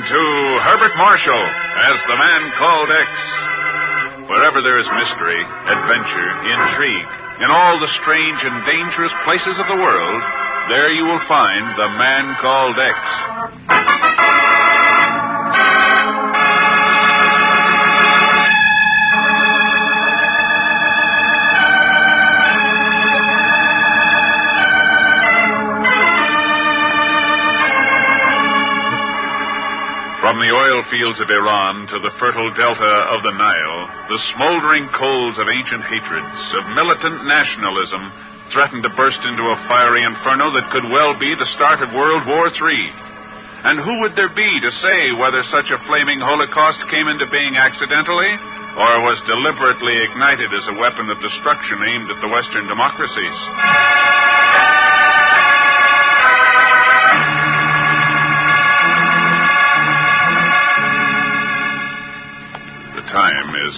to Herbert Marshall as the man called X. Wherever there is mystery, adventure, intrigue, in all the strange and dangerous places of the world, there you will find the man called X. From the oil fields of Iran to the fertile delta of the Nile, the smoldering coals of ancient hatreds, of militant nationalism, threatened to burst into a fiery inferno that could well be the start of World War III. And who would there be to say whether such a flaming holocaust came into being accidentally or was deliberately ignited as a weapon of destruction aimed at the Western democracies? Time is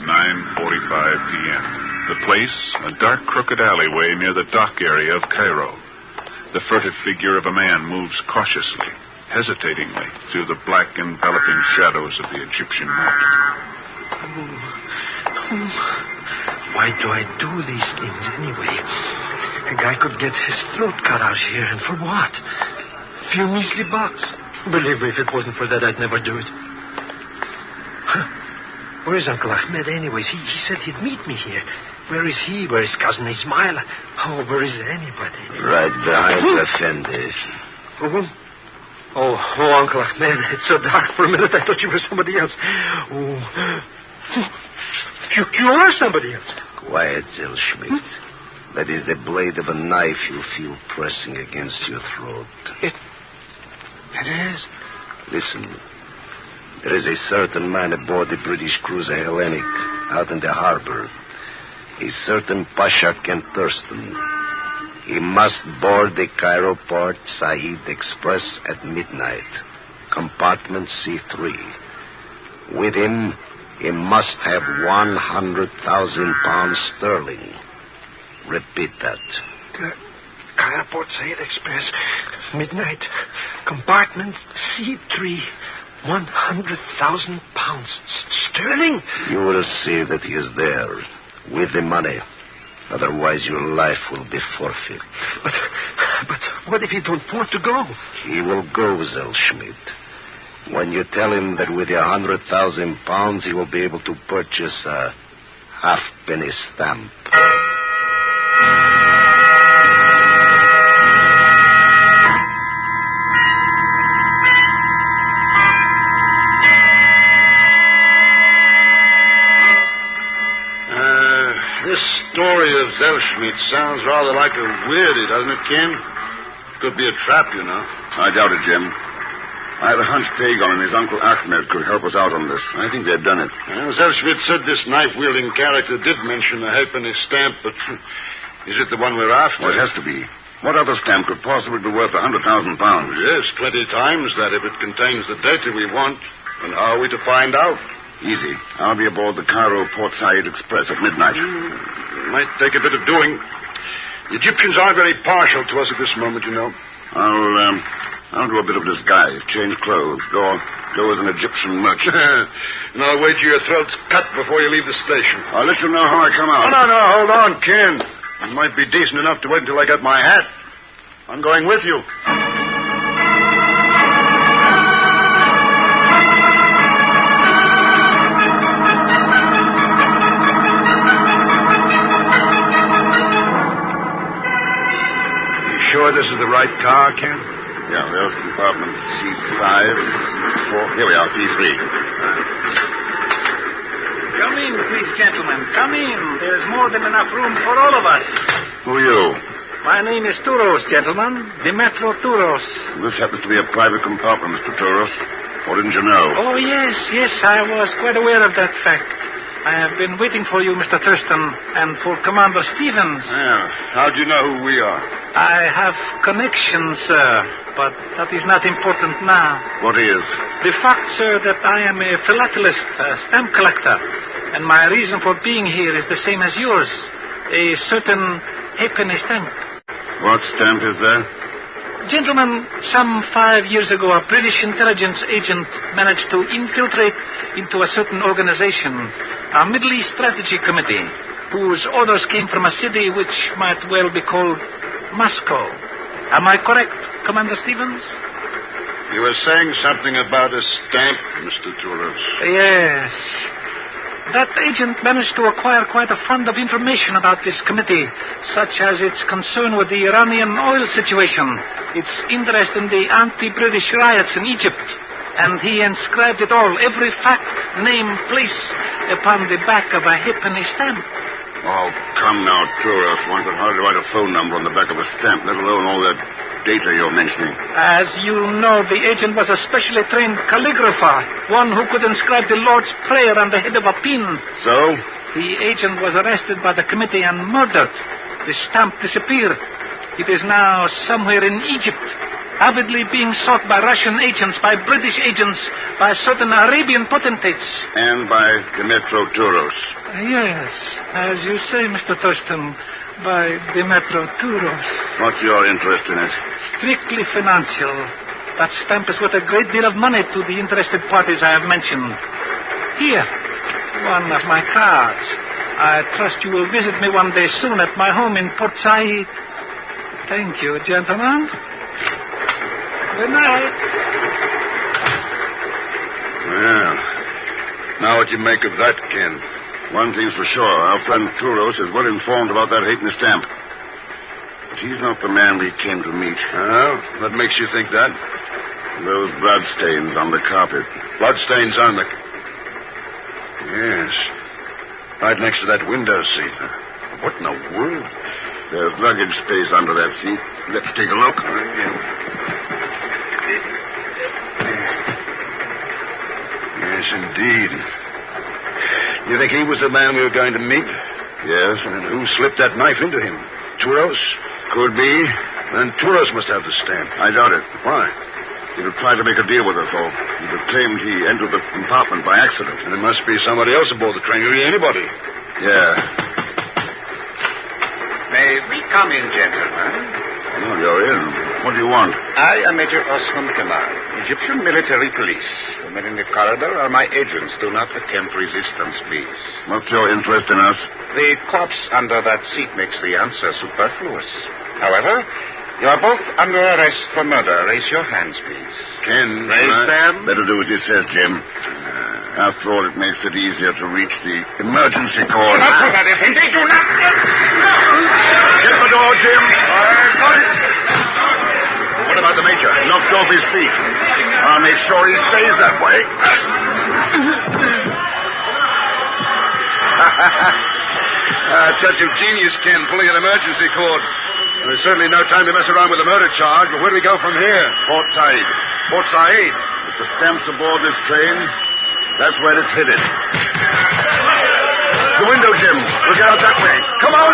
9:45 p.m. The place, a dark, crooked alleyway near the dock area of Cairo. The furtive figure of a man moves cautiously, hesitatingly, through the black, enveloping shadows of the Egyptian night. Why do I do these things anyway? A guy could get his throat cut out here, and for what? A few measly bucks. Believe me, if it wasn't for that, I'd never do it. Where is Uncle Ahmed, anyways? He said he'd meet me here. Where is he? Where is Cousin Ismail? Oh, where is anybody? Right behind the fender. Oh, Uncle Ahmed, it's so dark. For a minute, I thought you were somebody else. Oh, you are somebody else. Quiet, Zellschmidt. That is the blade of a knife you feel pressing against your throat. It is? Listen. There is a certain man aboard the British cruiser Hellenic out in the harbor. A certain Pasha Ken Thurston. He must board the Cairo Port Said Express at midnight. Compartment C3. With him, he must have 100,000 pounds sterling. Repeat that. The Cairo Port Said Express. Midnight. Compartment C3. 100,000 pounds sterling? You will see that he is there with the money. Otherwise, your life will be forfeit. But what if he don't want to go? He will go, Zellschmidt. When you tell him that with 100,000 pounds, he will be able to purchase a halfpenny stamp. This story of Zellschmidt sounds rather like a weirdie, doesn't it, Ken? Could be a trap, you know. I doubt it, Jim. I have a hunch Dagon and his Uncle Ahmed could help us out on this. I think they've done it. Well, Zellschmidt said this knife-wielding character did mention a halfpenny stamp, but is it the one we're after? Well, it has to be. What other stamp could possibly be worth 100,000 pounds? Yes, 20 times that if it contains the data we want. And how are we to find out? Easy. I'll be aboard the Cairo Port Said Express at midnight. It might take a bit of doing. The Egyptians aren't very partial to us at this moment, you know. I'll do a bit of disguise, change clothes, go as an Egyptian merchant. And I'll wait till your throat's cut before you leave the station. I'll let you know how I come out. No, hold on, Ken. You might be decent enough to wait until I get my hat. I'm going with you. Sure this is the right car, Ken? Yeah, there's compartment C5. Here we are, C3. Come in, please, gentlemen. Come in. There's more than enough room for all of us. Who are you? My name is Touros, gentlemen. The Metro Touros. This happens to be a private compartment, Mr. Touros. Or didn't you know? Oh, yes. I was quite aware of that fact. I have been waiting for you, Mr. Thurston, and for Commander Stevens. Yeah. How do you know who we are? I have connections, sir, but that is not important now. What is? The fact, sir, that I am a philatelist, a stamp collector, and my reason for being here is the same as yours, a certain halfpenny stamp. What stamp is there? Gentlemen, some 5 years ago, a British intelligence agent managed to infiltrate into a certain organization, a Middle East Strategy Committee, whose orders came from a city which might well be called Moscow. Am I correct, Commander Stevens? You were saying something about a stamp, Mr. Touros. Yes. That agent managed to acquire quite a fund of information about this committee, such as its concern with the Iranian oil situation, its interest in the anti-British riots in Egypt, and he inscribed it all, every fact, name, place, upon the back of a halfpenny stamp. Oh, come now, Touros. One could hardly write a phone number on the back of a stamp, let alone all that data you're mentioning. As you know, the agent was a specially trained calligrapher, one who could inscribe the Lord's Prayer on the head of a pin. So? The agent was arrested by the committee and murdered. The stamp disappeared. It is now somewhere in Egypt, avidly being sought by Russian agents, by British agents, by certain Arabian potentates. And by Demetro Touros. Yes, as you say, Mr. Thurston, by Demetro Touros. What's your interest in it? Strictly financial. That stamp is worth a great deal of money to the interested parties I have mentioned. Here, one of my cards. I trust you will visit me one day soon at my home in Port Said. Thank you, gentlemen. Good night. Well, now what do you make of that, Ken? One thing's for sure. Our friend Touros is well informed about that halfpenny stamp. But he's not the man we came to meet. Oh, what makes you think that? Those bloodstains on the carpet. Bloodstains on the... Yes. Right next to that window seat. What in the world? There's luggage space under that seat. Let's take a look. Yes, indeed. You think he was the man we were going to meet? Yes. And who slipped that knife into him? Touros? Could be. Then Touros must have the stamp. I doubt it. Why? He'd have tried to make a deal with us all. He'd have claimed he entered the compartment by accident. And there must be somebody else aboard the train. Really anybody. Yeah. May we come in, gentlemen? Oh, you're in. What do you want? I am Major Osman Kamal, Egyptian military police. The men in the corridor are my agents. Do not attempt resistance, please. What's your interest in us? The corpse under that seat makes the answer superfluous. However, you are both under arrest for murder. Raise your hands, please. Ken, raise them. Better do as he says, Jim. After all, it makes it easier to reach the emergency cord. Do not do that, Effendi. Do not. Get the door, Jim. Got it. What about the major? Knocked off his feet. I'll make sure he stays that way. Such a genius, Ken, pulling an emergency cord. There's certainly no time to mess around with a murder charge, but where do we go from here? Port Said. Port Said? If the stamp's aboard this train, that's where it's headed. The window, Jim. We'll get out that way. Come on.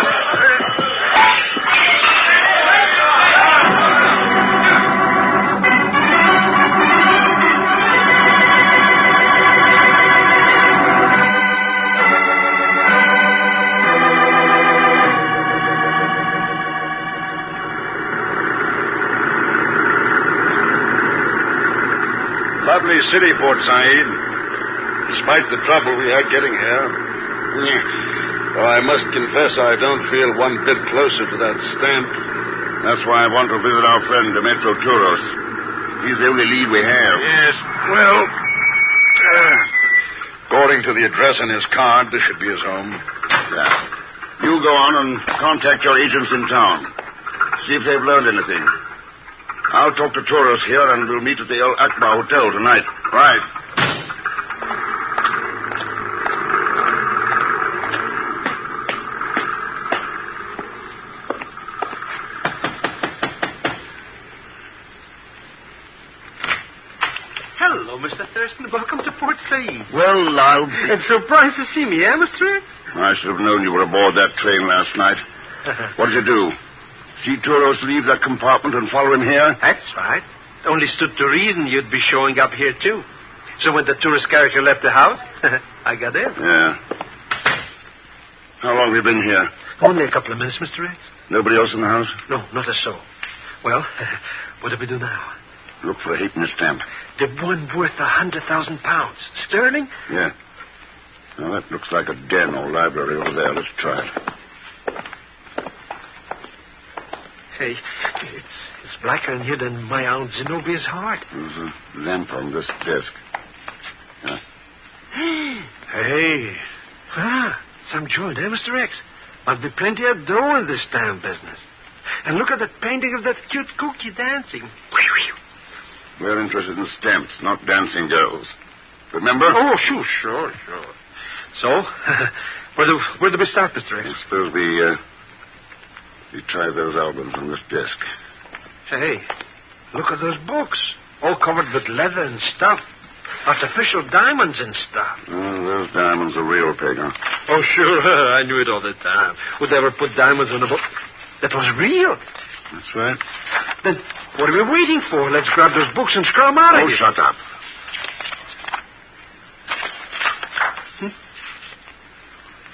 Lovely city, Port Said. Despite the trouble we had getting here. Though I must confess I don't feel one bit closer to that stamp. That's why I want to visit our friend Demetro Touros. He's the only lead we have. Yes, well, according to the address on his card, this should be his home. Yeah. You go on and contact your agents in town. See if they've learned anything. I'll talk to Touros here, and we'll meet at the El Akbar Hotel tonight. Right. Hello, Mr. Thurston. Welcome to Port Said. Well, I'll... And surprised to see me, eh, Mr. X? I should have known you were aboard that train last night. What did you do? See Touros leave that compartment and follow him here? That's right. Only stood to reason you'd be showing up here, too. So when the tourist character left the house, I got in. Yeah. How long have you been here? Only a couple of minutes, Mr. X. Nobody else in the house? No, not a soul. Well, what do we do now? Look for a halfpenny stamp. The one worth £100,000. Sterling? Yeah. Now, that looks like a den or library over there. Let's try it. Hey, it's blacker in here than my Aunt Zenobia's heart. There's a lamp on this desk. Yeah. Hey. Some joint, eh, Mr. X? Must be plenty of dough in this damn business. And look at that painting of that cute cookie dancing. We're interested in stamps, not dancing girls. Remember? Oh, sure. So, where do we start, Mr. X? I suppose we try those albums on this desk. Hey, look at those books. All covered with leather and stuff. Artificial diamonds and stuff. Oh, those diamonds are real, Pagan. Oh, sure. I knew it all the time. Would ever put diamonds on a book that was real? That's right. Then what are we waiting for? Let's grab those books and screw them out of Oh, here. shut up.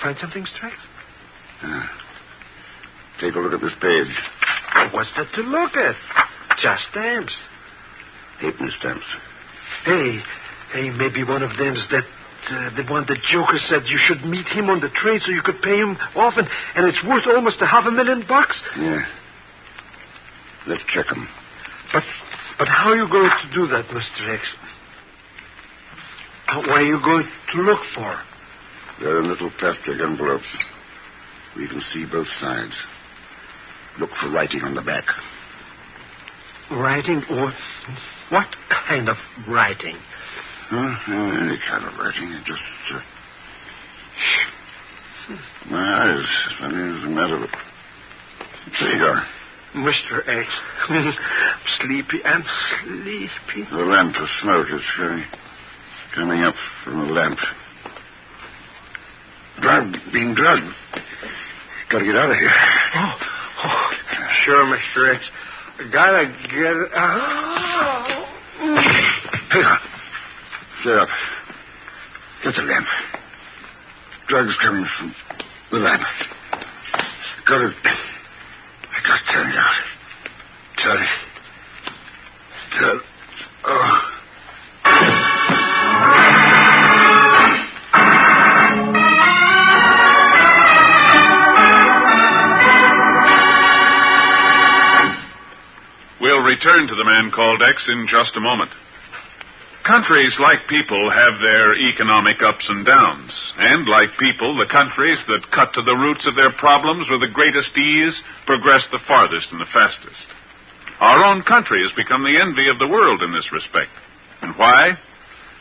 Find something, Strax? Take a look at this page. What's that to look at? Just stamps. Halfpenny stamps. Hey, maybe one of them's that the one the Joker said you should meet him on the train so you could pay him off, and it's worth almost $500,000. Yeah. Let's check them. But how are you going to do that, Mr. X? What are you going to look for? They're in little plastic envelopes. We can see both sides. Look for writing on the back. Writing? Or what kind of writing? Any kind of writing. It just... My eyes. Funny as the matter with... There you are. Mr. X. I'm sleepy. The lamp of smoke is coming up from the lamp. Being drugged. Got to get out of here. Oh, sure, Mr. X. Gotta get... Hey, get up. Get the lamp. Drugs coming from the lamp. I got to turn it out. Turn it. Oh. We'll return to the man called X in just a moment. Countries, like people, have their economic ups and downs. And like people, the countries that cut to the roots of their problems with the greatest ease progress the farthest and the fastest. Our own country has become the envy of the world in this respect. And why?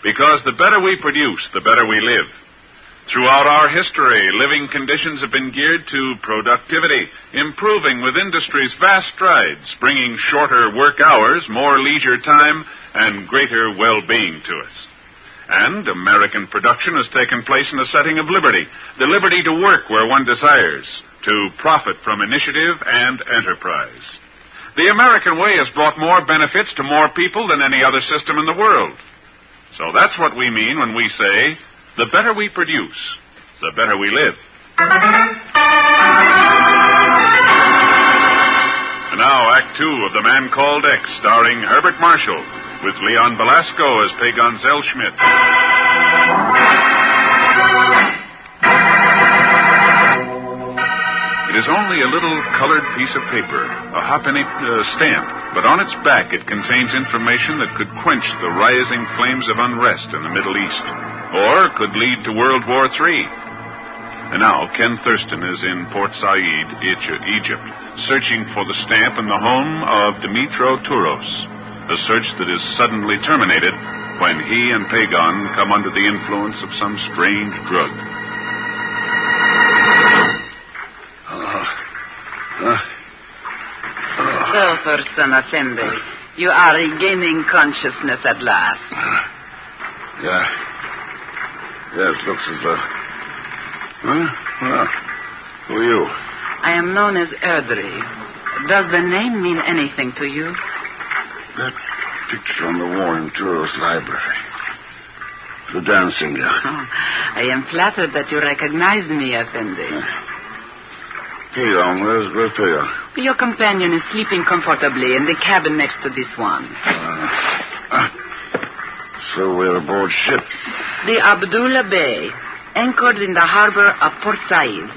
Because the better we produce, the better we live. Throughout our history, living conditions have been geared to productivity, improving with industry's vast strides, bringing shorter work hours, more leisure time, and greater well-being to us. And American production has taken place in a setting of liberty, the liberty to work where one desires, to profit from initiative and enterprise. The American way has brought more benefits to more people than any other system in the world. So that's what we mean when we say, the better we produce, the better we live. And now, Act Two of The Man Called X, starring Herbert Marshall, with Leon Velasco as Pagan Zellschmidt. It is only a little colored piece of paper, a halfpenny stamp, but on its back it contains information that could quench the rising flames of unrest in the Middle East, or could lead to World War III. And now Ken Thurston is in Port Said, Egypt, searching for the stamp in the home of Dimitro Touros, a search that is suddenly terminated when he and Pagan come under the influence of some strange drug. So, Thurston Effendi, you are regaining consciousness at last. Yeah. Yes, looks as though... Huh? Well, who are you? I am known as Erdry. Does the name mean anything to you? That picture on the wall in Touros' library. The dancing girl. Oh, I am flattered that you recognize me, Effendi. Peon, where's Peon? Your companion is sleeping comfortably in the cabin next to this one. So we're aboard ship. The Abdullah Bay, anchored in the harbor of Port Said.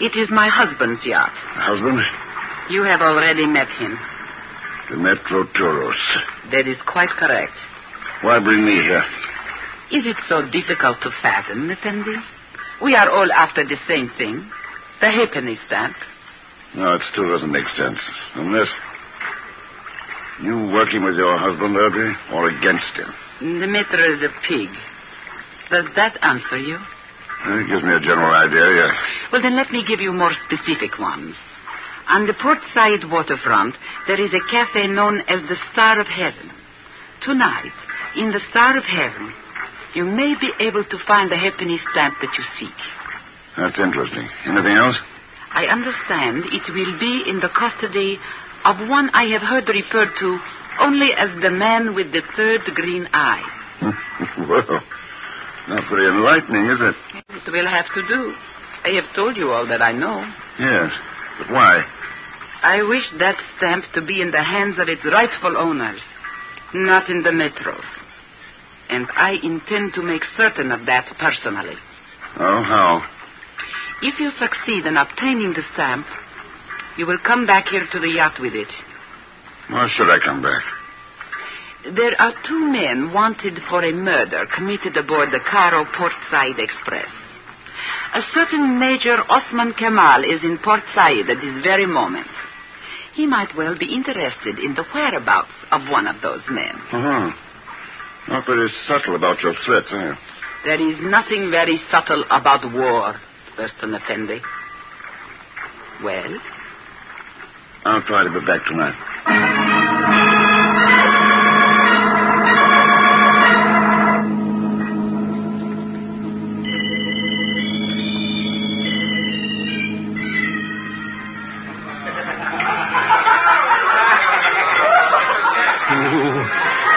It is my husband's yacht. Husband? You have already met him. Demetro Toros. That is quite correct. Why bring me here? Is it so difficult to fathom, Effendi? We are all after the same thing. The halfpenny stamp. No, it still doesn't make sense. Unless you working with your husband, Herbie, or against him? Demetro is a pig. Does that answer you? It gives me a general idea, yeah. Well, then let me give you more specific ones. On the Port Said waterfront, there is a cafe known as the Star of Heaven. Tonight, in the Star of Heaven, you may be able to find the halfpenny stamp that you seek. That's interesting. Anything else? I understand it will be in the custody of one I have heard referred to only as the man with the third green eye. Well, not very enlightening, is it? It will have to do. I have told you all that I know. Yes, but why? I wish that stamp to be in the hands of its rightful owners, not in the Metro's. And I intend to make certain of that personally. Oh, how? If you succeed in obtaining the stamp, you will come back here to the yacht with it. Why should I come back? There are 2 men wanted for a murder committed aboard the Cairo Port Said Express. A certain Major Osman Kemal is in Port Said at this very moment. He might well be interested in the whereabouts of one of those men. Uh-huh. Not very subtle about your threats, are you? There is nothing very subtle about war, Thurston Effendi. Well? I'll try to be back tonight.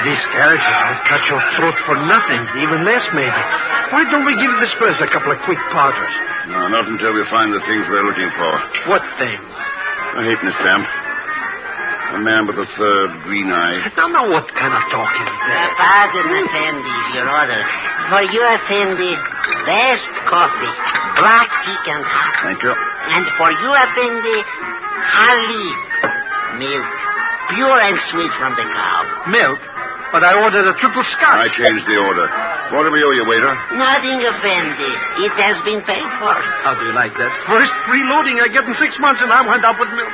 These carriages will cut your throat for nothing, even less maybe. Why don't we give this press a couple of quick powders? No, not until we find the things we're looking for. What things? A halfpenny stamp. A man with a third green eye. I don't know what kind of talk is that. Pardon, Effendi, Your Honor. For you, Effendi, best coffee, black tea and hot. Thank you. And for you, Effendi, Halib, milk, pure and sweet from the cow. Milk? But I ordered a triple scotch. I changed the order. What do we owe you, waiter? Nothing, Effendi. It has been paid for. How do you like that? First reloading I get in 6 months, and I went up with milk.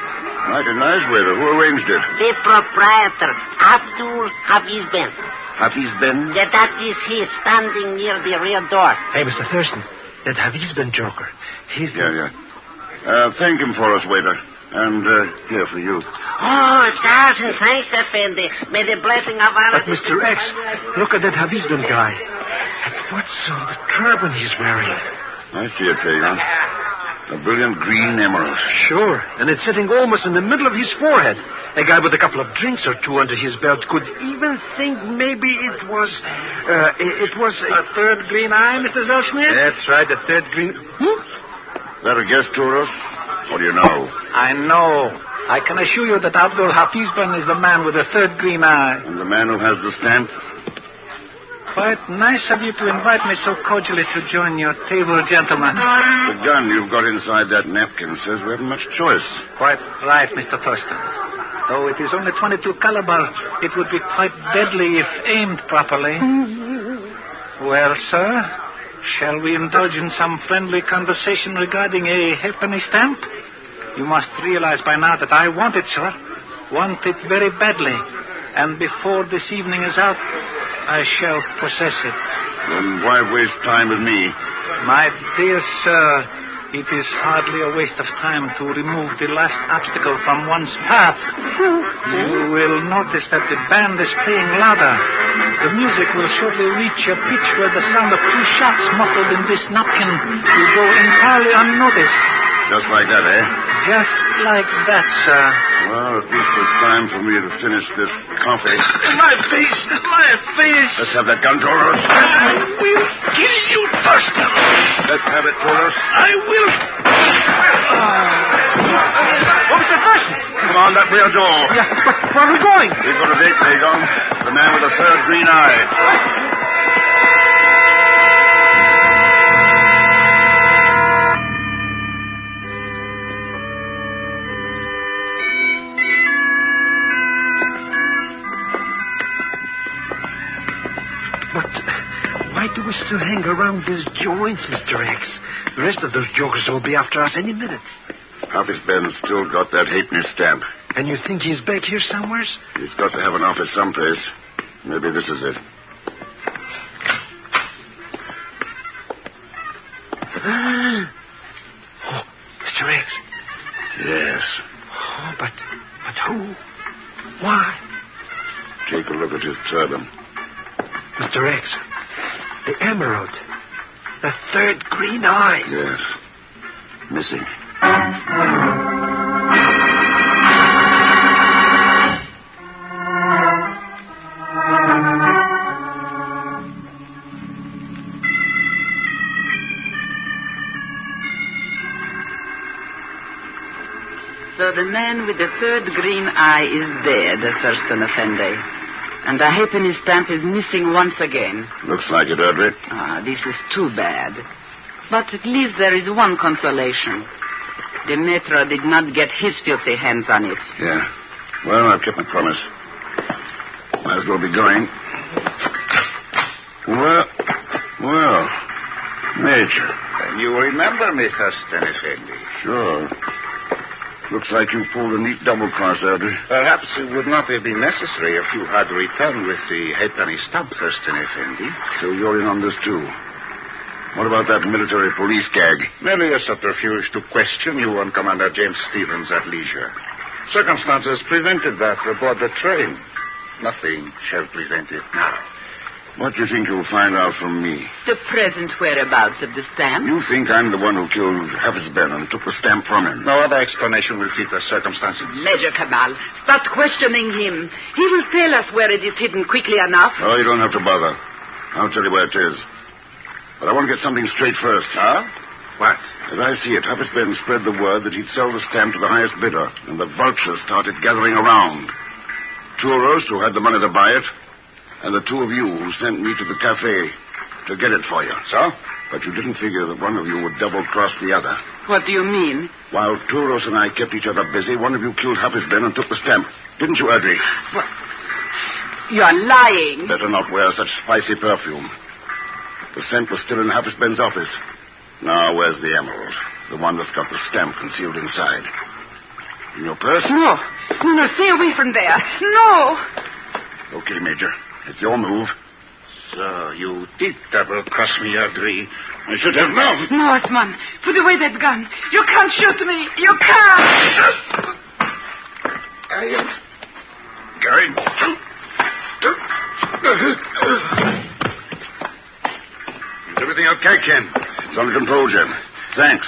Like a nice waiter. Who arranged it? The proprietor, Abdul Hafiz Ben. Hafiz Ben? That is he, standing near the rear door. Hey, Mr. Thurston, that Hafiz Ben joker. He's Yeah. Thank him for us, waiter. And here for you. Oh, 1,000 thanks, Effendi. May the blessing of Allah... But, Mr. X, look at that Hafiz Ben guy. And what's on the turban he's wearing? I see it, Pagan. A brilliant green emerald. Sure, and it's sitting almost in the middle of his forehead. A guy with a couple of drinks or 2 under his belt could even think maybe it was A third green eye, Mr. Zellschmidt? That's right, the third green... That a guess, Touros? What do you know? I know. I can assure you that Abdul Hafiz Ben is the man with the third green eye. And the man who has the stamp? Quite nice of you to invite me so cordially to join your table, gentlemen. The gun you've got inside that napkin says we haven't much choice. Quite right, Mr. Thurston. Though it is only .22 caliber, it would be quite deadly if aimed properly. Well, sir, shall we indulge in some friendly conversation regarding a halfpenny stamp? You must realize by now that I want it, sir. Want it very badly. And before this evening is out, I shall possess it. Then why waste time with me? My dear sir, it is hardly a waste of time to remove the last obstacle from one's path. You will notice that the band is playing louder. The music will shortly reach a pitch where the sound of 2 shots muffled in this napkin will go entirely unnoticed. Just like that, eh? Just like that, sir. Well, at least there's time for me to finish this coffee. My face! My face! Let's have that gun, Toros. I will kill you, Thurston. Let's have it, Toros. I will. Oh, Mr. Thurston. Come on, that rear door. Yeah, but where are we going? We've got a date, Pagon. The man with the third green eye. But why do we still hang around these joints, Mr. X? The rest of those jokers will be after us any minute. Office Ben's still got that halfpenny stamp. And you think he's back here somewhere? He's got to have an office someplace. Maybe this is it. Oh, Mr. X. Yes. Oh, but who? Why? Take a look at his turban. Mr. X, the emerald. The third green eye. Yes. Missing. So the man with the third green eye is dead, Thurston Effendi. And the halfpenny stamp is missing once again. Looks like it, Airdate. This is too bad. But at least there is one consolation. The Metro did not get his filthy hands on it. Yeah. Well, I've kept my promise. Might as well be going. Well, Major. You remember me, Thurston Effendi? Sure. Looks like you pulled a neat double-cross, Airdate. Perhaps it would not have been necessary if you had returned with the halfpenny stamp, Thurston Effendi. So you're in on this, too. What about that military police gag? Merely a subterfuge to question you on Commander James Stevens at leisure. Circumstances prevented that aboard the train. Nothing shall prevent it now. What do you think you'll find out from me? The present whereabouts of the stamp? You think I'm the one who killed Heffesben and took the stamp from him? No other explanation will fit the circumstances. Major Cabal, start questioning him. He will tell us where it is hidden quickly enough. Oh, you don't have to bother. I'll tell you where it is. But I want to get something straight first. Huh? What? As I see it, Heffesben spread the word that he'd sell the stamp to the highest bidder, and the vultures started gathering around. Tourists who had the money to buy it, and the two of you who sent me to the cafe to get it for you. So? But you didn't figure that one of you would double-cross the other. What do you mean? While Touros and I kept each other busy, one of you killed Heffesben and took the stamp. Didn't you, Audrey? What? You are lying. Better not wear such spicy perfume. The scent was still in Heffesben's office. Now, where's the emerald? The one that's got the stamp concealed inside. In your purse? No. No, stay away from there. No. Okay, Major. It's your move. So you did double-cross me, Audrey. I should have known. No, Osman. Put away that gun. You can't shoot me. You can't. I am going Is everything okay, Ken? It's under control, Jim. Thanks.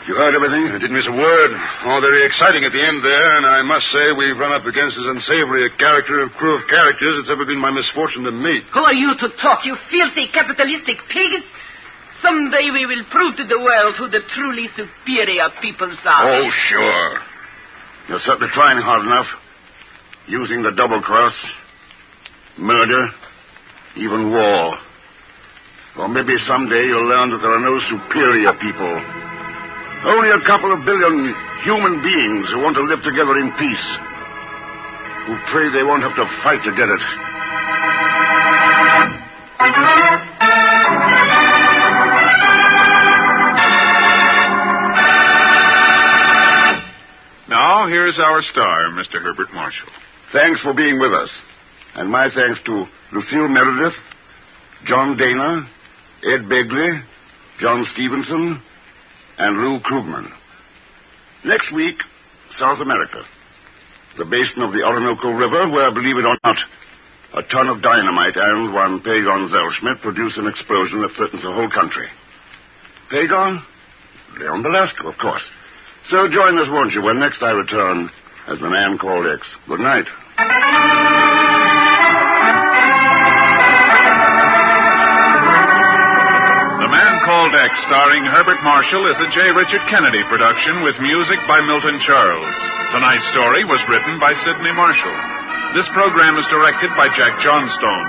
You heard everything? I didn't miss a word. All very exciting at the end there, and I must say we've run up against as unsavory a crew of characters it's ever been my misfortune to meet. Who are you to talk, you filthy capitalistic pigs? Someday we will prove to the world who the truly superior peoples are. Oh, sure. You're certainly trying hard enough. Using the double-cross, murder, even war. Or maybe someday you'll learn that there are no superior people. Only a couple of billion human beings who want to live together in peace. Who pray they won't have to fight to get it. Now, here's our star, Mr. Herbert Marshall. Thanks for being with us. And my thanks to Lucille Meredith, John Dana, Ed Begley, John Stevenson, and Lou Krugman. Next week, South America. The basin of the Orinoco River, where, believe it or not, a ton of dynamite and one Pagon Zellschmidt produced an explosion that threatens the whole country. Pagon? Leon Belasco, of course. So join us, won't you, when next I return as the Man Called X. Good night. The Man Called X, starring Herbert Marshall, is a J. Richard Kennedy production with music by Milton Charles. Tonight's story was written by Sidney Marshall. This program is directed by Jack Johnstone.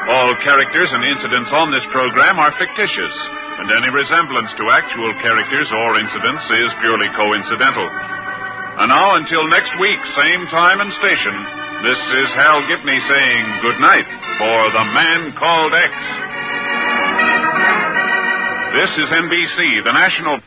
All characters and incidents on this program are fictitious, and any resemblance to actual characters or incidents is purely coincidental. And now, until next week, same time and station, this is Hal Gibney saying good night for The Man Called X. This is NBC, the national...